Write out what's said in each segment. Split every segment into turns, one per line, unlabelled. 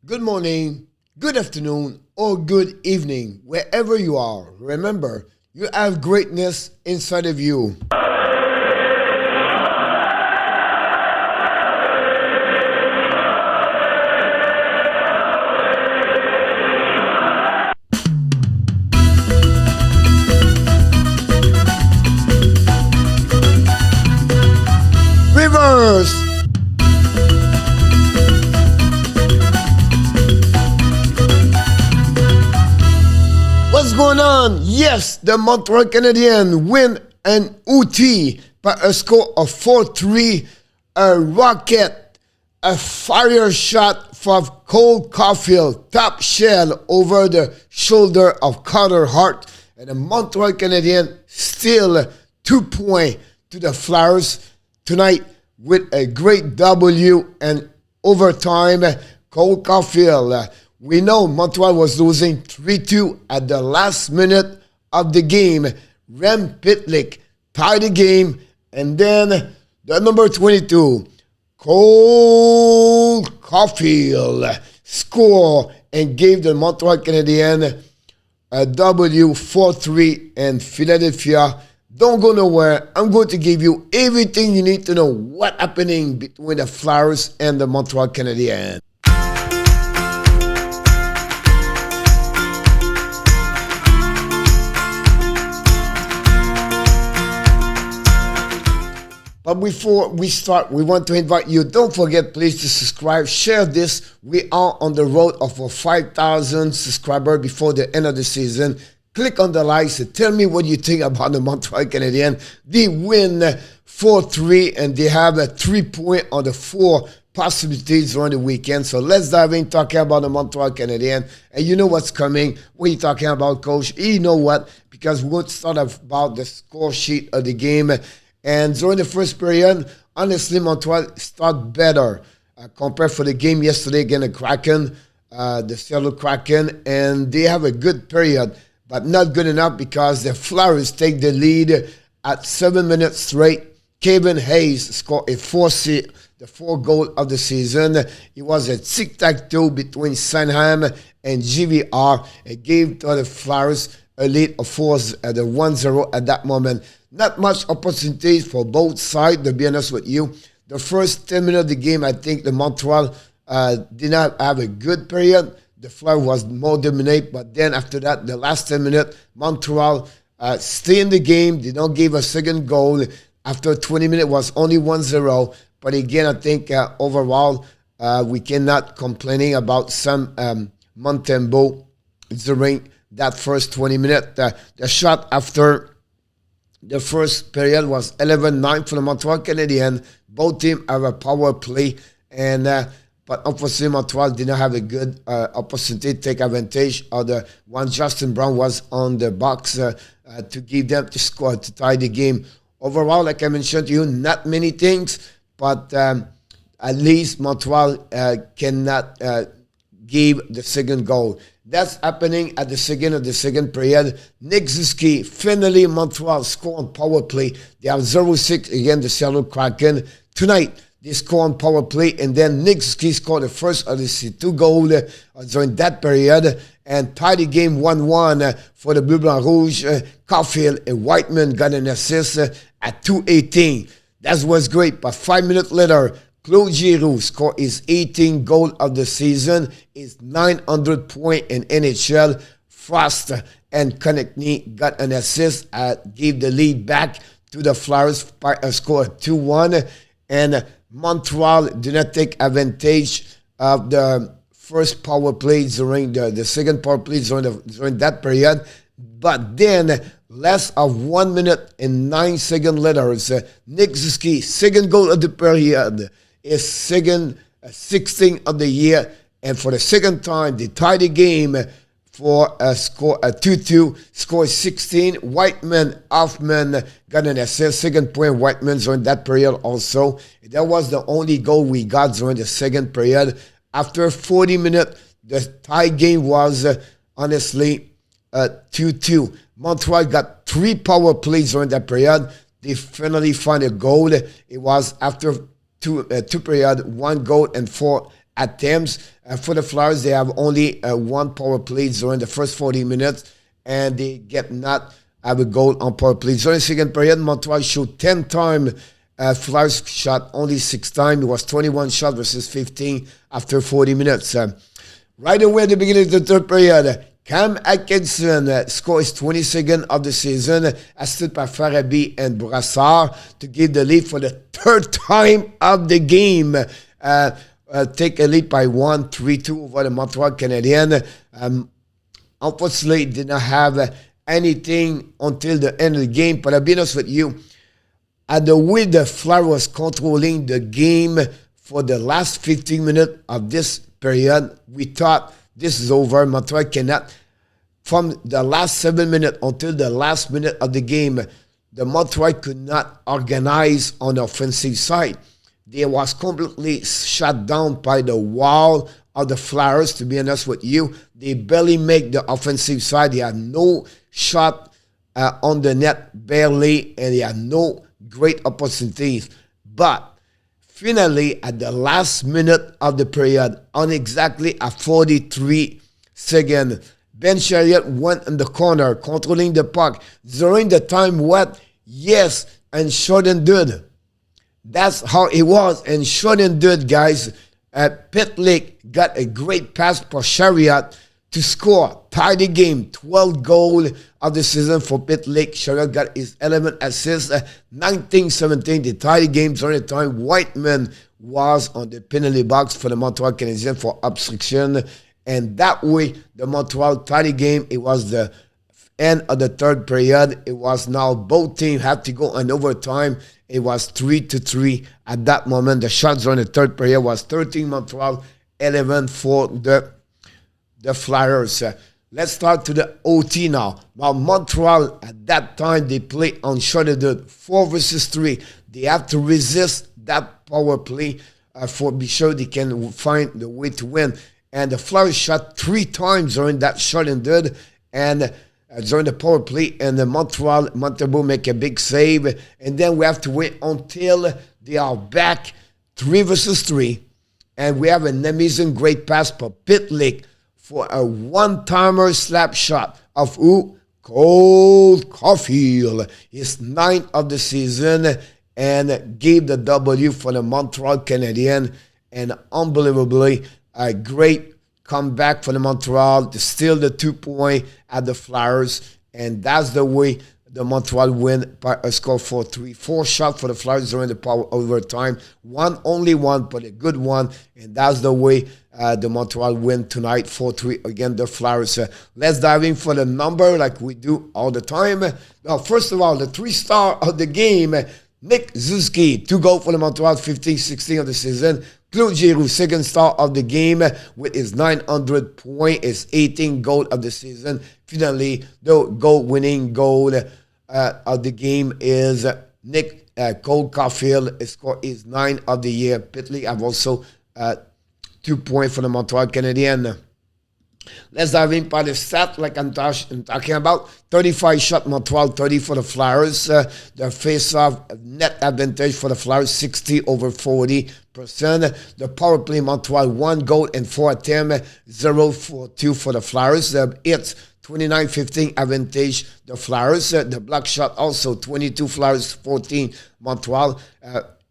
Good morning, good afternoon, or good evening, wherever you are. Remember, you have greatness inside of you. Reverse. What's going on? Yes, the Montreal Canadiens win an OT by a score of 4-3. A rocket, a fire shot from Cole Caufield, top shell over the shoulder of Carter Hart. And the Montreal Canadiens still 2 points to the Flyers tonight with a great W and overtime. Cole Caufield. We know Montreal was losing 3-2 at the last minute of the game. Rem Pitlick tied the game. And then the number 22, Cole Caufield, scored and gave the Montreal Canadiens a W 4-3 in Philadelphia. Don't go nowhere. I'm going to give you everything you need to know what's happening between the Flyers and the Montreal Canadiens. But before we start, we want to invite you, don't forget please to subscribe, share this. We are on the road of 5,000 subscribers before the end of the season. Click on the likes and tell me what you think about the Montreal Canadiens. They win 4-3 and they have a 3 point on the 4 possibilities during the weekend. So let's dive in talking about the Montreal Canadiens. And you know what's coming. What are you talking about, Coach? You know what? Because we're going to start about the score sheet of the game. And during the first period, honestly, Montreal started better compared for the game yesterday against the Kraken, the Seattle Kraken. And they have a good period, but not good enough because the Flyers take the lead at 7 minutes straight. Kevin Hayes scored the 4th goal of the season. It was a tic-tac-toe between Sanheim and GVR. It gave to the Flyers a lead of 1-0 at that moment. Not much opportunities for both sides, to be honest with you. The first 10 minutes of the game, I think the Montreal did not have a good period. The Flyers was more dominant, but then after that, the last 10 minutes, Montreal stay in the game. They don't give a second goal. After 20 minutes, it was only 1-0. But again, I think overall, we cannot complaining about some Montembeault during that first 20 minutes. The shot after the first period was 11-9 for the Montreal Canadiens. Both teams have a power play, and but unfortunately Montreal did not have a good opportunity to take advantage of the one. Justin Brown was on the box to give them to score, to tie the game. Overall, like I mentioned to you, not many things, but at least Montreal cannot give the second goal. That's happening at the second period. Nick Suzuki, finally Montreal score on power play. They have 0-6 against the Seattle Kraken. Tonight, they score on power play, and then Nick Suzuki scored the first of the 2 goals during that period and tied the game 1-1 for the Bleu Blanc Rouge. Caufield and Whiteman got an assist at 2:18. That was great, but 5 minutes later, Claude Giroux scored his 18th goal of the season, his 900 point in NHL. Frost and Konechny got an assist, gave the lead back to the Flyers by a score of 2-1. And Montreal did not take advantage of the first power play during the second power play during that period. But then, less of 1 minute and 9 seconds later, Nick Suzuki, second goal of the period, is second 16th of the year, and for the second time they tied the game for a score 2-2. Score 16. Whiteman, Hoffman got an assist, second point Whiteman during that period also. That was the only goal we got during the second period. After 40 minutes, the tie game was honestly 2-2. Montreal got 3 power plays during that period. They finally found a goal. It was after two period, 1 goal and 4 attempts. For the Flyers, they have only one power play during the first 40 minutes, and they get not have a goal on power play. During the second period, Montreal shot 10 times. Flyers shot only 6 times. It was 21 shots versus 15 after 40 minutes. Right away at the beginning of the third period, Cam Atkinson scores 22nd of the season, assisted by Farabee and Brassard to give the lead for the third time of the game. Take a lead by 3-2 over the Montreal Canadiens. Unfortunately, did not have anything until the end of the game. But I'll be honest with you, at the way the Flyers was controlling the game for the last 15 minutes of this period, we thought this is over. Montreal cannot. From the last 7 minutes until the last minute of the game, the Montreal could not organize on the offensive side. They was completely shut down by the wall of the Flyers, to be honest with you. They barely make the offensive side. They had no shot on the net, barely, and they had no great opportunities. But finally, at the last minute of the period, on exactly at 43 seconds, Ben Chariot went in the corner, controlling the puck. During the time, what? Yes, and shouldn't do it. That's how it was, and shouldn't do it, guys. Pitlick got a great pass for Chariot to score, tie the game, 12th goal of the season for Pitlick. Chariot got his 11th assist, 19-17. They tied the game during the time Whiteman was on the penalty box for the Montreal Canadiens for obstruction. And that way, the Montreal tied the game. It was the end of the third period. It was now both teams have to go in overtime. It was 3-3 at that moment. The shots during the third period was 13 Montreal, 11 for the Flyers. Let's start to the OT now. Now, Montreal, at that time, they play on shorthanded 4 versus 3. They have to resist that power play for be sure they can find the way to win. And the Flyers shot 3 times during that shorthanded and during the power play, and the Montembeault make a big save. And then we have to wait until they are back 3 versus 3. And we have an amazing great pass for Pitlick for a one-timer slap shot of who? Caufield. His 9th of the season, and gave the W for the Montreal Canadiens. And unbelievably, a great comeback for the Montreal to steal the 2 point at the Flyers. And that's the way the Montreal win by a score 4-3. 4 shots for the Flyers during the power overtime. Only one, but a good one. And that's the way the Montreal win tonight, 4-3 against the Flyers. Let's dive in for the number like we do all the time. Now, first of all, the 3-star of the game, Nick Suzuki, 2 goals for the Montreal, 15-16 of the season. Claude Giroux, 2nd star of the game with his 900 point, his 18th goal of the season. Finally, the goal-winning goal of the game is Nick Caufield. He scored his 9th of the year. Pitlick have also 2 points for the Montreal Canadiens. Let's dive in by the stat like I'm talking about. 35 shot Montreal, 30 for the Flyers. The face-off net advantage for the Flyers, 60 over 40%. The power play Montreal, 1 goal and 4 attempts, 0 for 2 for the Flyers. It's 29-15 advantage the Flyers. The block shot also 22 Flyers, 14 Montreal.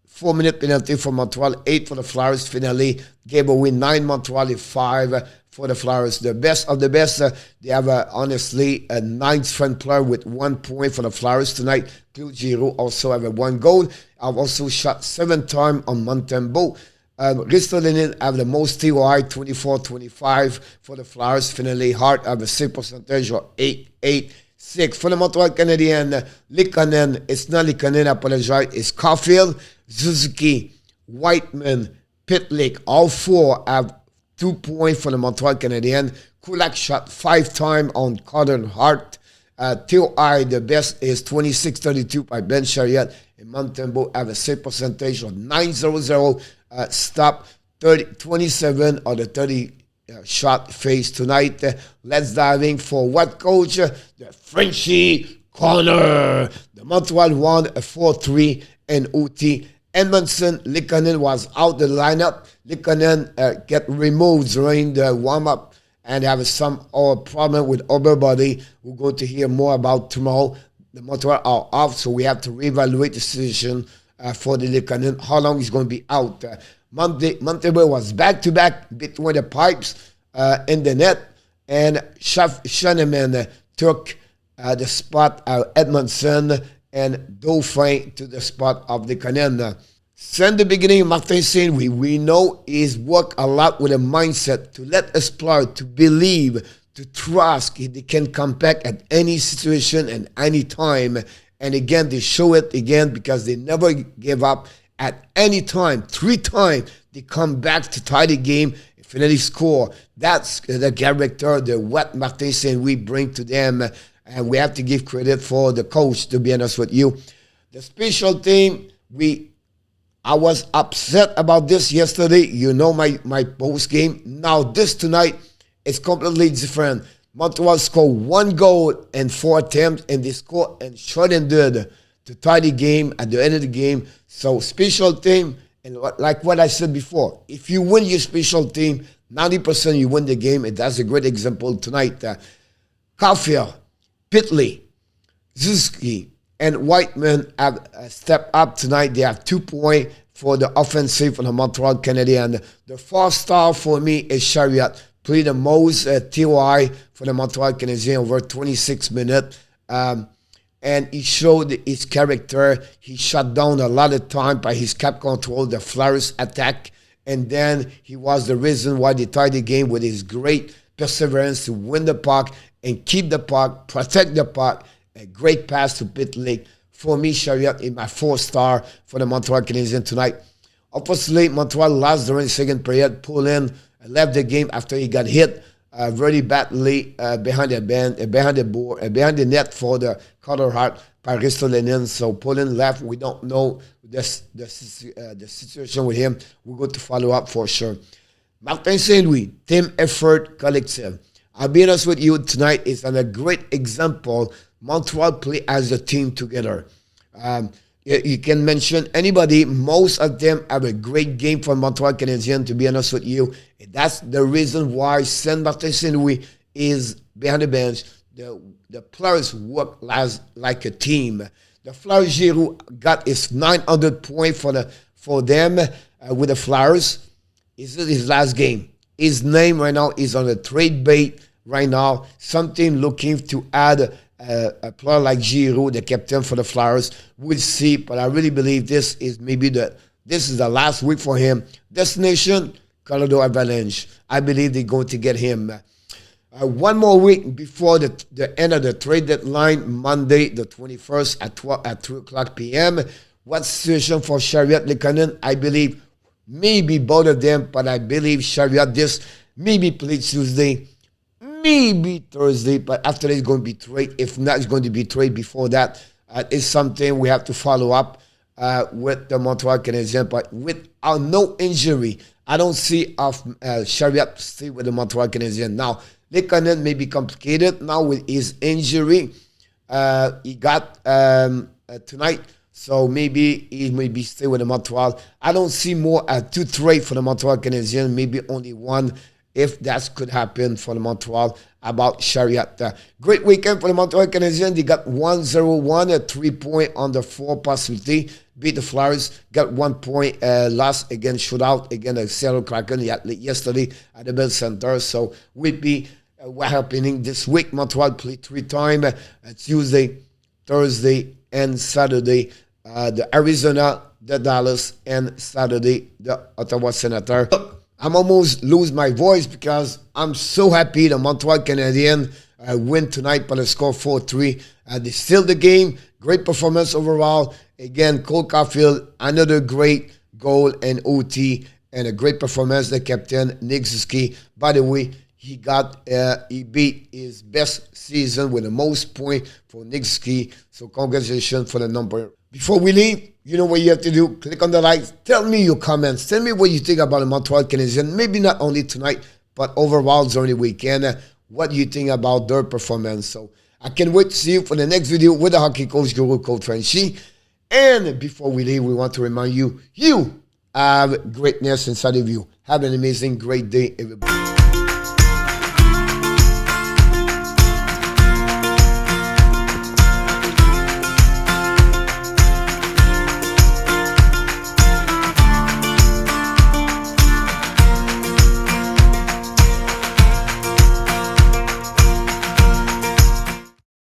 4-minute penalty for Montreal, 8 for the Flyers. Finally, gave away 9 Montreal, 5 for the Flyers. The best of the best. They have, honestly, a 9th friend player with 1 point for the Flyers tonight. Claude Giroux also have a 1 goal. I've also shot 7 times on Montembeault. Ristolainen have the most TOI, 24-25 for the Flyers. Finally, Hart have a save percentage of 8.86. For the Montreal Canadiens, Likanen, it's not Likanen, I apologize, it's Caufield, Suzuki, Whiteman, Pitlick, all 4 have 2 points for the Montreal Canadiens. Kulak shot 5 times on Cotton Hart. TOI, the best is 26-32 by Ben Chariot. And Montembeault have a save percentage of 9.00. Stop 27 of the 30 shot face tonight. Let's dive in for what, coach? The FRENCHY corner. The Montreal won a 4-3 and OT. Edmondson, Likanen was out the lineup. Likanen get removed during the warm-up and have some problem with upper body. We're going to hear more about tomorrow. The Montreal are off, so we have to reevaluate the situation for the Likanen, how long he's going to be out. Montreal was back-to-back between the pipes in the net, and Schoenemann took the spot of Edmondson and Dauphin to the spot of Likanen. Since the beginning, Martin Saint-Louis, we know he's worked a lot with a mindset to let us play, to believe, to trust they can come back at any situation and any time. And again, they show it again because they never give up at any time. 3 times they come back to tie the game and finally score. That's the character, what Martin Saint-Louis bring to them. And we have to give credit for the coach, to be honest with you. The special team, I was upset about this yesterday. You know my post game. Now this tonight is completely different. Montreal scored 1 goal and 4 attempts, and they scored and short-ended to tie the game at the end of the game. So special team, and like what I said before, if you win your special team, 90% you win the game, and that's a great example tonight. Caufield, Pitlick, Giroux, and Whiteman have stepped up tonight. They have 2 points for the offensive for the Montreal Canadiens. The 4th star for me is Chariot. Played the most TOI for the Montreal Canadiens over 26 minutes. And he showed his character. He shut down a lot of time by his cap control, the Flyers attack. And then he was the reason why they tied the game with his great perseverance to win the puck and keep the puck, protect the puck. A great pass to Pitlick. For me, Chariot is my 4th star for the Montreal Canadiens tonight. Obviously, Montreal lost during the second period. Poulin left the game after he got hit very badly behind the net for the Carter Hart by Ristolainen. So Poulin left. We don't know the situation with him. We're going to follow up for sure. Martin Saint-Louis, team effort, collective. I'll be honest with you, tonight is a great example. Montreal play as a team together. You can mention anybody. Most of them have a great game for Montreal Canadiens, to be honest with you. And that's the reason why Martin Saint-Louis is behind the bench. The players work like a team. The Flyers, Giroux got his 900 points for them with the Flyers. This is his last game. His name right now is on the trade bait right now. Something looking to add a player like Giroux, the captain for the Flyers. We'll see, but I really believe this is the last week for him. Destination, Colorado Avalanche. I believe they're going to get him. 1 more week before the end of the trade deadline, Monday the 21st at 3 o'clock p.m. What situation for Chariot, Likanen? I believe maybe both of them, but I believe Chariot maybe play Tuesday, maybe Thursday, but after that, it's going to be trade. If not, it's going to be trade before that. It's something we have to follow up with the Montreal Canadiens. But without no injury, I don't see Chariot stay with the Montreal Canadiens. Now, Likanen may be complicated now with his injury. He got tonight, so maybe he may be stay with the Montreal. I don't see more 2 trade for the Montreal Canadiens, maybe only 1. If that could happen for the Montreal about Chariot. Great weekend for the Montreal Canadiens. They got 1-0-1, a 3-point on the 4 possibility. Beat the Flyers. Got 1 point lost against shootout against the Seattle Kraken yesterday at the Bell Center. So we'll be what happening this week. Montreal play 3 times. Tuesday, Thursday, and Saturday. The Arizona, the Dallas, and Saturday, the Ottawa Senators. I'm almost lose my voice because I'm so happy the Montreal Canadiens win tonight by the score 4-3. They steal the game. Great performance overall. Again, Cole Caufield, another great goal and OT, and a great performance. The captain, Nick Suzuki. By the way, he beat his best season with the most points for Nick Suzuki. So congratulations for the number. Before we leave, you know what you have to do. Click on the likes. Tell me your comments. Tell me what you think about the Montreal Canadiens. Maybe not only tonight, but overall during the weekend. What do you think about their performance? So I can't wait to see you for the next video with the hockey coach, Guru, Coach FRENCHY. And before we leave, we want to remind you, you have greatness inside of you. Have an amazing, great day, everybody.